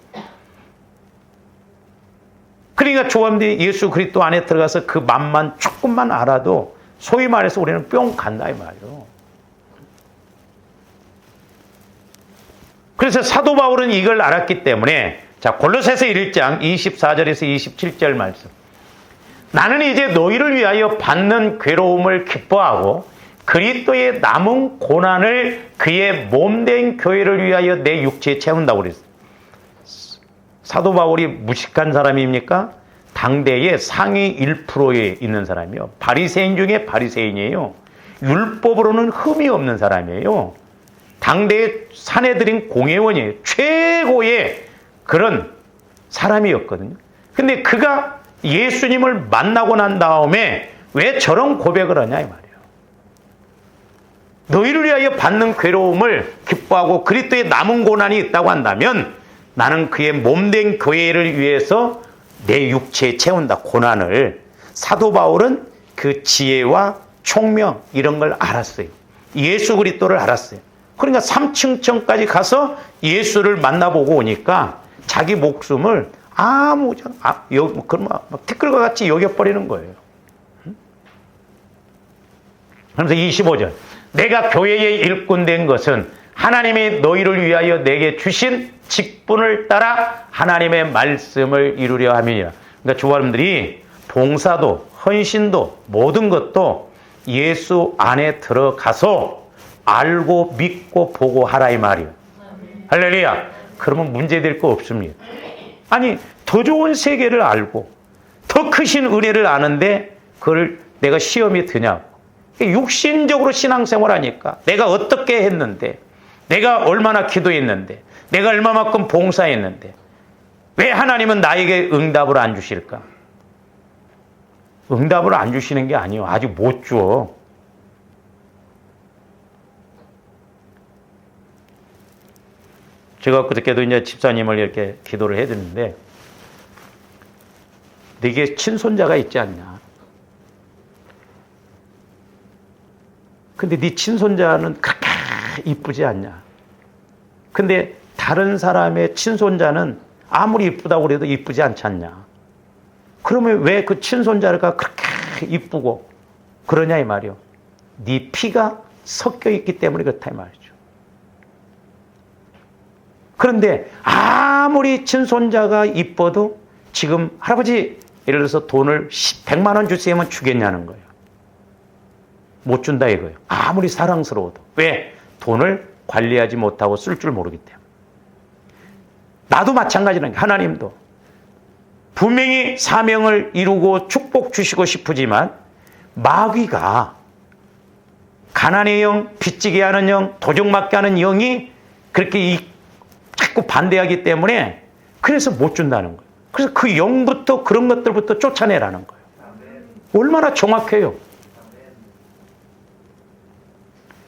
그러니까 조합들이 예수 그리스도 안에 들어가서 그 맛만 조금만 알아도 소위 말해서 우리는 뿅 간다 이 말이에요. 그래서 사도 바울은 이걸 알았기 때문에 자 골로새서 1장 24절에서 27절 말씀. 나는 이제 너희를 위하여 받는 괴로움을 기뻐하고 그리스도의 남은 고난을 그의 몸된 교회를 위하여 내 육체에 채운다고 그랬어요. 사도 바울이 무식한 사람입니까? 당대의 상위 1%에 있는 사람이요. 바리새인 중에 바리새인이에요. 율법으로는 흠이 없는 사람이에요. 당대의 사내들인 공회원이에요. 최고의 그런 사람이었거든요. 근데 그가 예수님을 만나고 난 다음에 왜 저런 고백을 하냐 이 말이에요. 너희를 위하여 받는 괴로움을 기뻐하고 그리스도의 남은 고난이 있다고 한다면 나는 그의 몸된 교회를 위해서 내 육체에 채운다. 고난을. 사도 바울은 그 지혜와 총명 이런 걸 알았어요. 예수 그리스도를 알았어요. 그러니까 3층천까지 가서 예수를 만나보고 오니까 자기 목숨을 티끌과 같이 여겨버리는 거예요. 그러면서 25절 내가 교회의 일꾼 된 것은 하나님이 너희를 위하여 내게 주신 직분을 따라 하나님의 말씀을 이루려 함이니라. 그러니까 주님들이 봉사도 헌신도 모든 것도 예수 안에 들어가서 알고 믿고 보고 하라 이 말이에요. 할렐루야. 그러면 문제될 거 없습니다. 아니 더 좋은 세계를 알고 더 크신 은혜를 아는데 그걸 내가 시험이 드냐고. 육신적으로 신앙생활 하니까 내가 어떻게 했는데 내가 얼마나 기도했는데 내가 얼마만큼 봉사했는데 왜 하나님은 나에게 응답을 안 주실까? 응답을 안 주시는 게 아니에요. 아직 못 줘. 제가 그저께도 이제 집사님을 이렇게 기도를 해드는데, 네게 친손자가 있지 않냐? 근데 네 친손자는 그렇게 이쁘지 않냐? 근데 다른 사람의 친손자는 아무리 이쁘다고 그래도 이쁘지 않지 않냐? 그러면 왜 그 친손자가 그렇게 이쁘고 그러냐 이 말이요. 네 피가 섞여 있기 때문에 그렇다 이 말이죠. 그런데 아무리 친손자가 이뻐도 지금 할아버지 예를 들어서 돈을 100만 원 주세요 하면 주겠냐는 거예요. 못 준다 이거예요. 아무리 사랑스러워도. 왜? 돈을 관리하지 못하고 쓸 줄 모르기 때문에. 나도 마찬가지라는 게 하나님도 분명히 사명을 이루고 축복 주시고 싶으지만 마귀가 가난의 영, 빚지게 하는 영, 도적맞게 하는 영이 그렇게 자꾸 반대하기 때문에 그래서 못 준다는 거예요. 그래서 그 영부터 그런 것들부터 쫓아내라는 거예요. 얼마나 정확해요.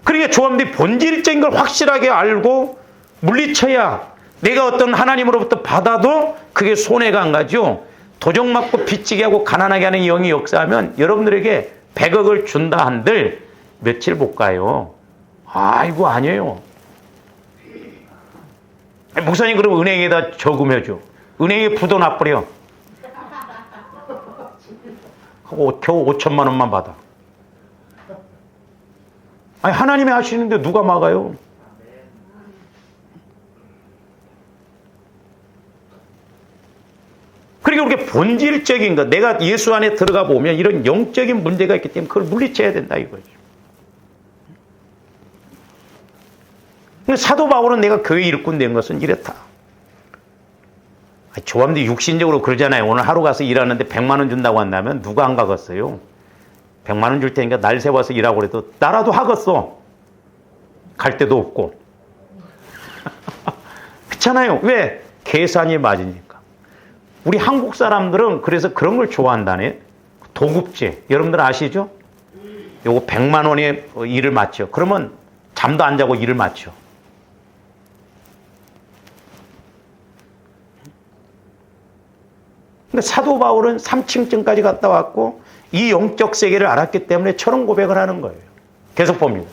그러니까 조합들이 본질적인 걸 확실하게 알고 물리쳐야 내가 어떤 하나님으로부터 받아도 그게 손해가 안 가죠. 도적맞고 빚지게 하고 가난하게 하는 영이 역사하면 여러분들에게 100억을 준다 한들 며칠 못 가요. 아이고 아니에요. 목사님 그럼 은행에다 저금해줘. 은행에 부도 놔버려. 하고 겨우 5천만 원만 받아. 아니 하나님이 하시는데 누가 막아요? 그러니까 우리가 본질적인 것, 내가 예수 안에 들어가 보면 이런 영적인 문제가 있기 때문에 그걸 물리쳐야 된다 이거죠. 사도 바울은 내가 교회 일꾼 된 것은 이랬다. 조합들이 육신적으로 그러잖아요. 오늘 하루 가서 일하는데 100만 원 준다고 한다면 누가 안 가겠어요? 100만 원 줄 테니까 날 세워서 일하고 그래도 나라도 하겠어. 갈 데도 없고. 그렇잖아요. 왜? 계산이 맞으니까. 우리 한국 사람들은 그래서 그런 걸 좋아한다네. 도급제. 여러분들 아시죠? 요거 100만 원에 일을 맞죠. 그러면 잠도 안 자고 일을 맞죠. 근데 사도 바울은 3층쯤까지 갔다 왔고 이 영적 세계를 알았기 때문에 저런 고백을 하는 거예요. 계속 봅니다.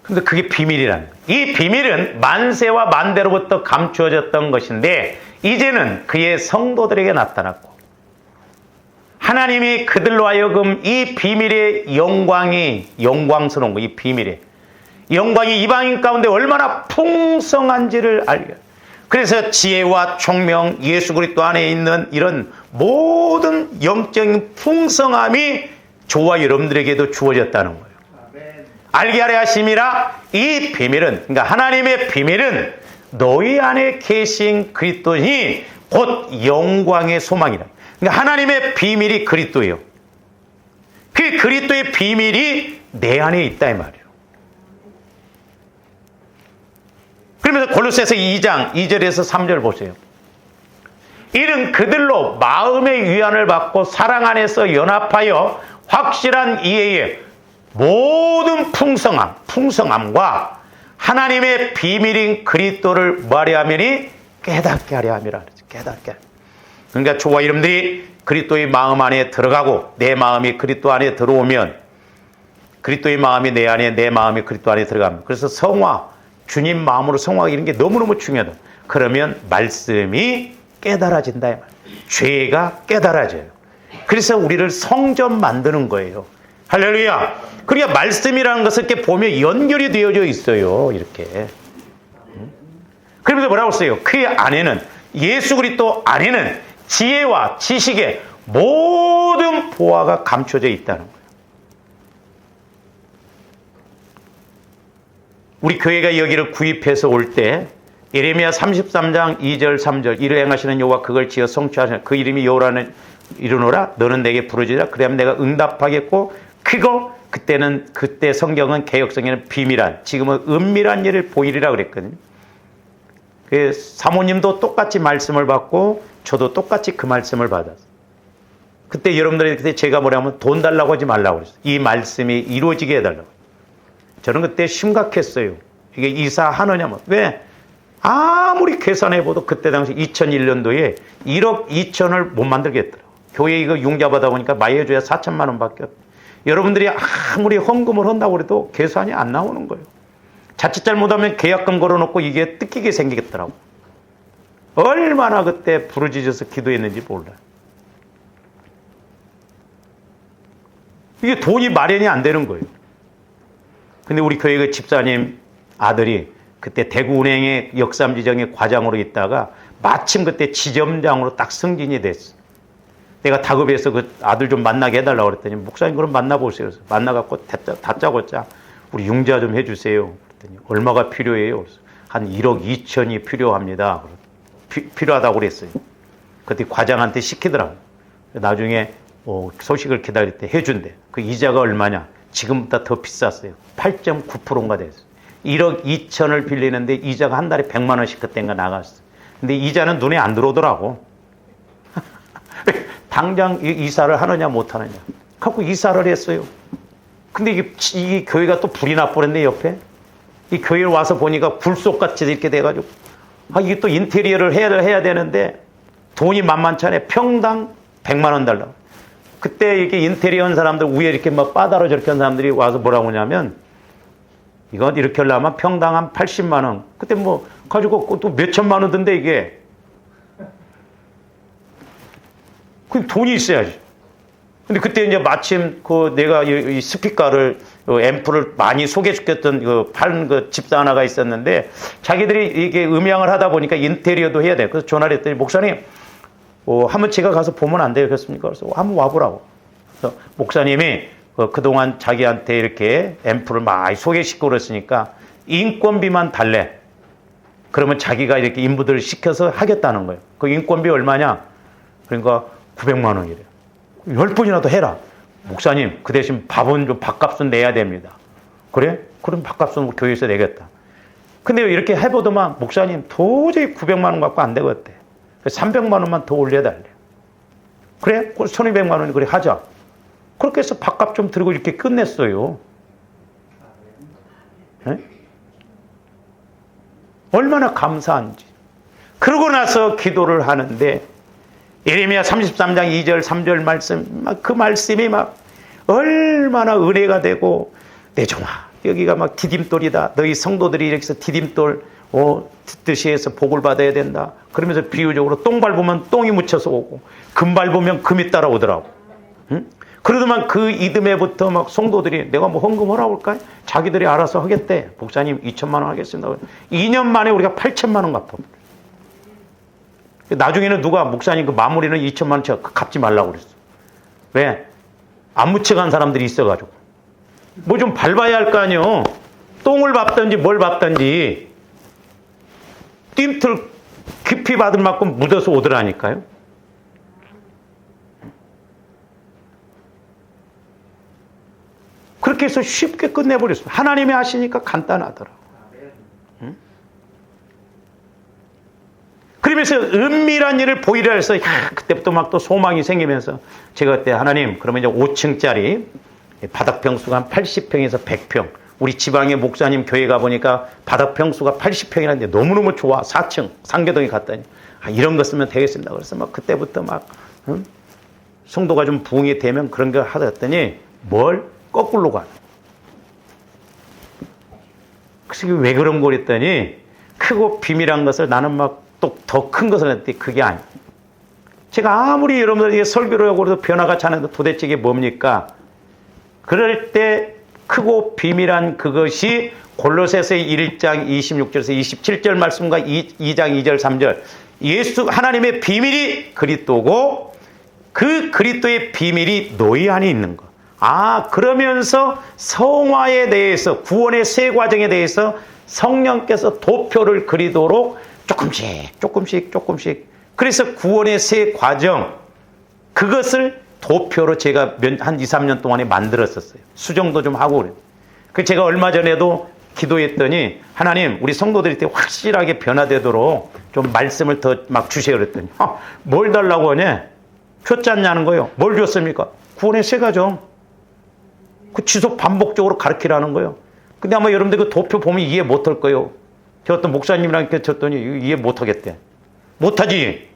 근데 그게 비밀이라는 거예요. 이 비밀은 만세와 만대로부터 감추어졌던 것인데 이제는 그의 성도들에게 나타났고 하나님이 그들로 하여금 이 비밀의 영광스러운 거, 이 비밀의 영광이 이방인 가운데 얼마나 풍성한지를 알게. 그래서 지혜와 총명, 예수 그리스도 안에 있는 이런 모든 영적인 풍성함이 저와 여러분들에게도 주어졌다는 거예요. 알게 하려 하심이라. 이 비밀은, 그러니까 하나님의 비밀은 너희 안에 계신 그리스도니 곧 영광의 소망이라. 그러니까 하나님의 비밀이 그리스도예요. 그 그리스도의 비밀이 내 안에 있다 이 말이에요. 그러면서 골로새서 2장 2절에서 3절 보세요. 이는 그들로 마음의 위안을 받고 사랑 안에서 연합하여 확실한 이해에 모든 풍성함과 하나님의 비밀인 그리스도를 뭐하려 하면이 깨닫게 하려 함이라. 깨닫게 하려. 그러니까 저와 이름들이 그리스도의 마음 안에 들어가고 내 마음이 그리스도 안에 들어오면 그리스도의 마음이 내 안에, 내 마음이 그리스도 안에 들어갑니다. 그래서 성화, 주님 마음으로 성화하기 이런 게 너무너무 중요하다. 그러면 말씀이 깨달아진다. 죄가 깨달아져요. 그래서 우리를 성전 만드는 거예요. 할렐루야. 그러니까 말씀이라는 것을 이렇게 보면 연결이 되어져 있어요. 이렇게. 그러면서 뭐라고 써요? 그 안에는, 예수 그리스도 안에는 지혜와 지식의 모든 보화가 감춰져 있다는 거예요. 우리 교회가 여기를 구입해서 올 때 예레미야 33장 2절 3절 이를 행하시는 여호와 그걸 지어 성취하시는 그 이름이 여호와라는 이르노라 너는 내게 부르짖으라 그러면 내가 응답하겠고 그때 성경은 개역성에는 비밀한 지금은 은밀한 일을 보이리라 그랬거든요. 그 사모님도 똑같이 말씀을 받고 저도 똑같이 그 말씀을 받았어요. 그때 여러분들이 그때 제가 뭐냐면 돈 달라고 하지 말라고 그랬어요. 이 말씀이 이루어지게 해달라고. 저는 그때 심각했어요. 이게 이사하느냐, 뭐. 왜? 아무리 계산해봐도 그때 당시 2001년도에 1억 2천을 못 만들겠더라고. 교회 이거 융자받아 보니까 많이 해줘야 4천만 원밖에 없어. 여러분들이 아무리 헌금을 한다고 해도 계산이 안 나오는 거예요. 자칫 잘못하면 계약금 걸어놓고 이게 뜯기게 생기겠더라고. 얼마나 그때 부르짖어서 기도했는지 몰라요. 이게 돈이 마련이 안 되는 거예요. 근데 우리 교회 그 집사님 아들이 그때 대구은행의 역삼지정의 과장으로 있다가 마침 그때 지점장으로 딱 승진이 됐어. 내가 다급해서 그 아들 좀 만나게 해달라고 그랬더니 목사님 그럼 만나보세요. 그래서 만나갖고 다짜고짜 우리 융자 좀 해주세요. 그랬더니 얼마가 필요해요? 그래서 한 1억 2천이 필요합니다. 필요하다고 그랬어요. 그때 과장한테 시키더라고. 나중에 소식을 기다릴 때 해준대. 그 이자가 얼마냐? 지금보다 더 비쌌어요. 8.9%가 됐어요. 1억 2천을 빌리는데 이자가 한 달에 100만 원씩 그때인가 나갔어. 근데 이자는 눈에 안 들어오더라고. 당장 이사를 하느냐 못 하느냐. 갖고 이사를 했어요. 근데 이 교회가 또 불이 나버렸네 옆에. 이 교회를 와서 보니까 굴속같이 이렇게 돼가지고 이게 또 인테리어를 해야 되는데 돈이 만만치 않아. 평당 100만 원 달라고. 그때 이렇게 인테리어 한 사람들 위에 이렇게 막 바다로 저렇게 한 사람들이 와서 뭐라고 하냐면 이거 이렇게 하려면 평당 한 80만 원. 그때 뭐 가지고 또 몇천만 원 든데 이게. 그 돈이 있어야지. 근데 그때 이제 마침 그 내가 이 스피커를 앰프를 많이 소개시켰던 파는 그 집사 하나가 있었는데 자기들이 이게 음향을 하다 보니까 인테리어도 해야 돼. 그래서 전화를 했더니 목사님 한번 제가 가서 보면 안 되겠습니까? 그래서 한번 와보라고. 그래서 목사님이 그동안 자기한테 이렇게 앰프를 많이 소개시키고 그랬으니까 인건비만 달래. 그러면 자기가 이렇게 인부들을 시켜서 하겠다는 거예요. 그 인건비 얼마냐? 그러니까 900만 원이래요. 10분이라도 해라. 목사님, 그 대신 밥값은 내야 됩니다. 그래? 그럼 밥값은 교회에서 내겠다. 근데 이렇게 해보더만 목사님 도저히 900만 원 갖고 안 되겠대. 300만 원만 더 올려달래. 그래? 1200만 원이 그래 하자. 그렇게 해서 밥값 좀 들고 이렇게 끝냈어요. 네? 얼마나 감사한지. 그러고 나서 기도를 하는데 예레미야 33장 2절 3절 말씀 그 말씀이 막 얼마나 은혜가 되고 내 종아 여기가 막 디딤돌이다. 너희 성도들이 이렇게 해서 디딤돌 듣듯이 해서 복을 받아야 된다. 그러면서 비유적으로 똥 밟으면 똥이 묻혀서 오고 금 밟으면 금이 따라오더라고. 응? 그러더만 그 이듬해부터 막 성도들이 내가 뭐 헌금하라고 할까? 자기들이 알아서 하겠대. 목사님 2천만 원 하겠습니다. 2년 만에 우리가 8천만 원 갚아. 나중에는 누가 목사님 그 마무리는 2천만 원치 갚지 말라고 그랬어. 왜? 안 묻혀간 사람들이 있어가지고. 뭐 좀 밟아야 할 거 아니요. 똥을 밟든지 뭘 밟든지 뜀틀 깊이 받을 만큼 묻어서 오더라니까요. 그렇게 해서 쉽게 끝내버렸어요. 하나님이 하시니까 간단하더라고요. 응? 그러면서 은밀한 일을 보이려 해서 그때부터 막 또 소망이 생기면서 제가 그때 하나님 그러면 이제 5층짜리 바닥 평수가 한 80평에서 100평 우리 지방의 목사님 교회 가보니까 바닥 평수가 80평이라는데 너무너무 좋아. 4층 상계동에 갔더니 이런 거 쓰면 되겠습니다. 그래서 막 그때부터 막 성도가 좀 부흥이 되면 그런 거 하더니 뭘 거꾸로 가는. 그래서 왜 그런 거 그랬더니 크고 비밀한 것을 나는 막 또 더 큰 것을 했더니 그게 아니에요. 제가 아무리 여러분들에게 설교를 하고 그래도 변화가 잘 안 나는데 도대체 이게 뭡니까? 그럴 때 크고 비밀한 그것이 골로새서 1장 26절에서 27절 말씀과 2장 2절 3절 예수 하나님의 비밀이 그리스도고 그 그리스도의 비밀이 너희 안에 있는 것. 그러면서 성화에 대해서 구원의 세 과정에 대해서 성령께서 도표를 그리도록 조금씩 그래서 구원의 세 과정 그것을 도표로 제가 한 2, 3년 동안에 만들었었어요. 수정도 좀 하고 그래요. 그 제가 얼마 전에도 기도했더니 하나님 우리 성도들이 확실하게 변화되도록 좀 말씀을 더 막 주세요 그랬더니 뭘 달라고 하냐? 줬지 않냐는 거예요. 뭘 줬습니까? 구원의 세 과정. 그 지속 반복적으로 가르치라는 거예요. 근데 아마 여러분들 그 도표 보면 이해 못할 거예요. 저 어떤 목사님이랑 쳤더니 이해 못하겠대. 못하지.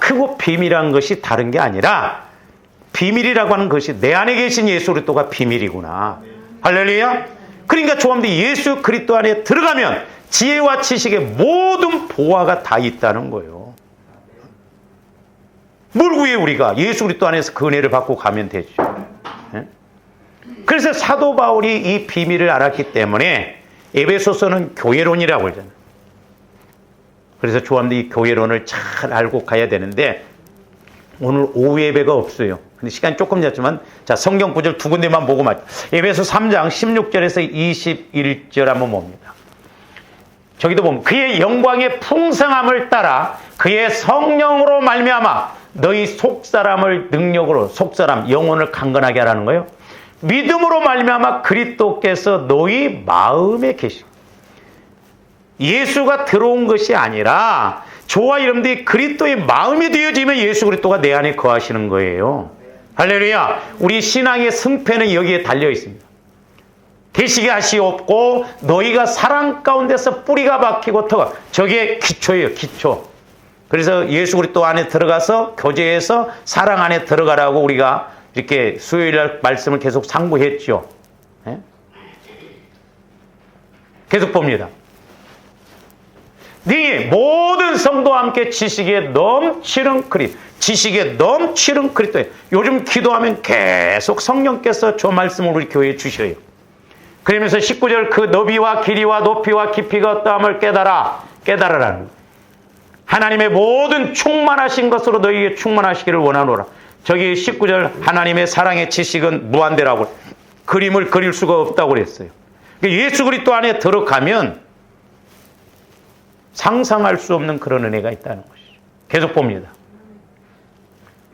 크고 비밀한 것이 다른 게 아니라 비밀이라고 하는 것이 내 안에 계신 예수 그리스도가 비밀이구나. 할렐루야. 그러니까 좋아하는데 예수 그리스도 안에 들어가면 지혜와 지식의 모든 보화가 다 있다는 거예요. 뭘 구해 우리가? 예수 그리스도 안에서 그 은혜를 받고 가면 되죠. 네? 그래서 사도 바울이 이 비밀을 알았기 때문에 에베소서는 교회론이라고 그러잖아요. 그래서 좋아하는데 이 교회론을 잘 알고 가야 되는데 오늘 오후 예배가 없어요. 근데 시간이 조금 잤지만 자, 성경 구절 두 군데만 보고 맞죠. 에베소 3장 16절에서 21절 한번 봅니다. 저기도 보면 그의 영광의 풍성함을 따라 그의 성령으로 말미암아 너희 속사람을 능력으로 속사람 영혼을 강건하게 하라는 거예요. 믿음으로 말미암아 그리스도께서 너희 마음에 계시고 예수가 들어온 것이 아니라 저와 여러분들이 그리스도의 마음이 되어지면 예수 그리스도가 내 안에 거하시는 거예요. 할렐루야. 우리 신앙의 승패는 여기에 달려 있습니다. 계시게 하시옵고 너희가 사랑 가운데서 뿌리가 박히고 터가 저게 기초예요. 기초. 그래서 예수 그리스도 안에 들어가서 교제해서 사랑 안에 들어가라고 우리가 이렇게 수요일날 말씀을 계속 상고했죠. 네? 계속 봅니다. 네 모든 성도와 함께 지식에 넘치는 그리스도, 지식에 넘치는 그리스도예요. 요즘 기도하면 계속 성령께서 저 말씀을 우리 교회에 주셔요. 그러면서 19절 그 너비와 길이와 높이와 깊이가 어떠함을 깨달아라는 거예요. 하나님의 모든 충만하신 것으로 너희에게 충만하시기를 원하노라. 저기 19절 하나님의 사랑의 지식은 무한대라고 그림을 그릴 수가 없다고 그랬어요. 예수 그리스도 안에 들어가면 상상할 수 없는 그런 은혜가 있다는 것이죠. 계속 봅니다.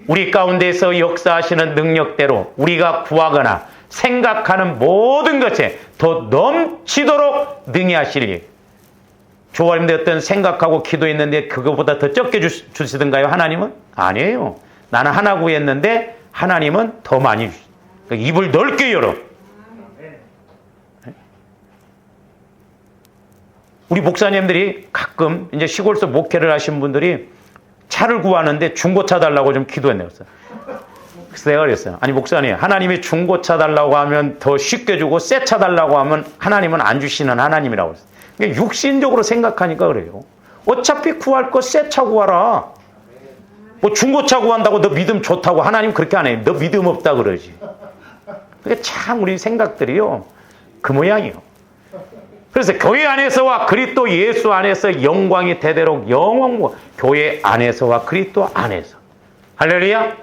우리 가운데서 역사하시는 능력대로 우리가 구하거나 생각하는 모든 것에 더 넘치도록 능히 하시리. 조아님들 어떤 생각하고 기도했는데 그거보다 더 적게 주시던가요? 하나님은? 아니에요. 나는 하나 구했는데 하나님은 더 많이 주시죠. 입을 넓게 열어. 우리 목사님들이 가끔 이제 시골에서 목회를 하신 분들이 차를 구하는데 중고차 달라고 좀 기도했네요. 그래서 내가 그랬어요. 아니 목사님, 하나님이 중고차 달라고 하면 더 쉽게 주고 새 차 달라고 하면 하나님은 안 주시는 하나님이라고 그랬어요. 그러니까 육신적으로 생각하니까 그래요. 어차피 구할 거 새 차 구하라. 뭐 중고차 구한다고 너 믿음 좋다고 하나님 그렇게 안 해요. 너 믿음 없다 그러지. 그게 참 우리 생각들이요. 그 모양이에요. 그래서 교회 안에서와 그리스도 예수 안에서 영광이 대대로 영원고 교회 안에서와 그리스도 안에서. 할렐루야.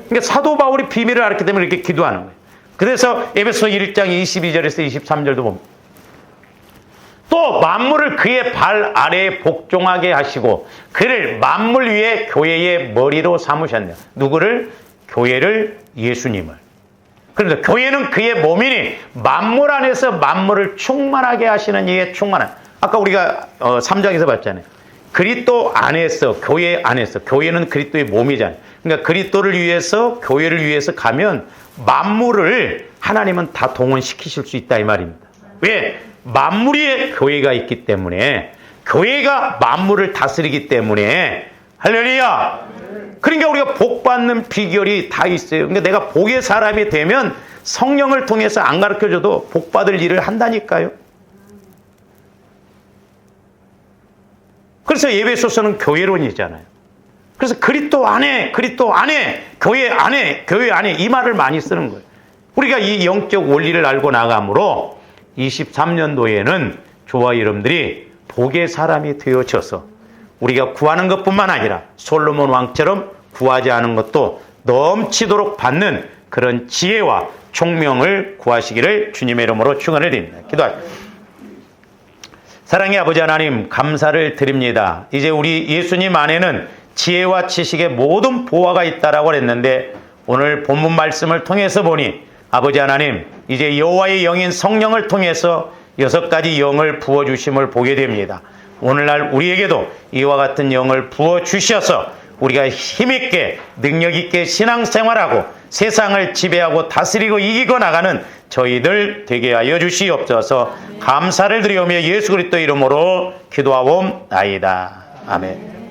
그러니까 사도 바울이 비밀을 알았기 때문에 이렇게 기도하는 거예요. 그래서 에베소 1장 22절에서 23절도 봅니다. 또 만물을 그의 발 아래에 복종하게 하시고 그를 만물 위에 교회의 머리로 삼으셨네요. 누구를? 교회를, 예수님을. 그래서 교회는 그의 몸이니 만물 안에서 만물을 충만하게 하시는 이의 충만한. 아까 우리가 3장에서 봤잖아요. 그리스도 안에서, 교회 안에서, 교회는 그리스도의 몸이잖아요. 그러니까 그리스도를 위해서, 교회를 위해서 가면 만물을 하나님은 다 동원시키실 수 있다 이 말입니다. 왜? 만물 위에 교회가 있기 때문에, 교회가 만물을 다스리기 때문에. 할렐루야. 그러니까 우리가 복 받는 비결이 다 있어요. 그러니까 내가 복의 사람이 되면 성령을 통해서 안 가르쳐줘도 복 받을 일을 한다니까요. 그래서 에베소서는 교회론이잖아요. 그래서 그리스도 안에, 교회 안에 이 말을 많이 쓰는 거예요. 우리가 이 영적 원리를 알고 나가므로 23년도에는 저와 여러분들이 복의 사람이 되어져서 우리가 구하는 것뿐만 아니라 솔로몬 왕처럼 구하지 않은 것도 넘치도록 받는 그런 지혜와 총명을 구하시기를 주님의 이름으로 축원을 드립니다. 기도하십시오. 사랑의 아버지 하나님, 감사를 드립니다. 이제 우리 예수님 안에는 지혜와 지식의 모든 보화가 있다라고 했는데 오늘 본문 말씀을 통해서 보니 아버지 하나님, 이제 여호와의 영인 성령을 통해서 6가지 영을 부어주심을 보게 됩니다. 오늘날 우리에게도 이와 같은 영을 부어주셔서 우리가 힘있게 능력있게 신앙생활하고 세상을 지배하고 다스리고 이기고 나가는 저희들 되게 하여 주시옵소서. 감사를 드리오며 예수 그리스도 이름으로 기도하옵나이다. 아멘.